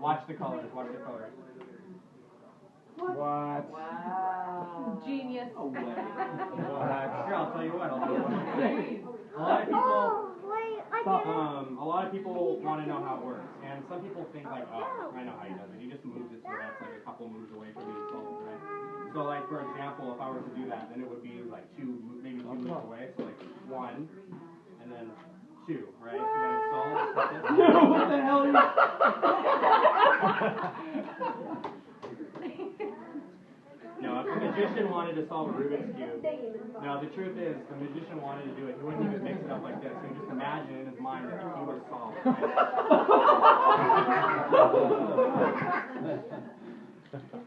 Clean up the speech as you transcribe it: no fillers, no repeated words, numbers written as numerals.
Watch the colors. Watch the colors. What? Wow. Genius. Oh, what? Here, I'll tell you what. A lot of people want to know how it works, and some people think like, oh, I know how he does it. He just moves it so that's like a couple moves away from being solved, right? So like for example, if I were to do that, then it would be like maybe two moves away. So like 1, and then 2, right? So then it's solved. What the hell are you? No, if the magician wanted to solve a Rubik's Cube, no, the truth is, the magician wanted to do it, he wouldn't even mix it up like this. He would just imagine in his mind that the cube was solved. Right?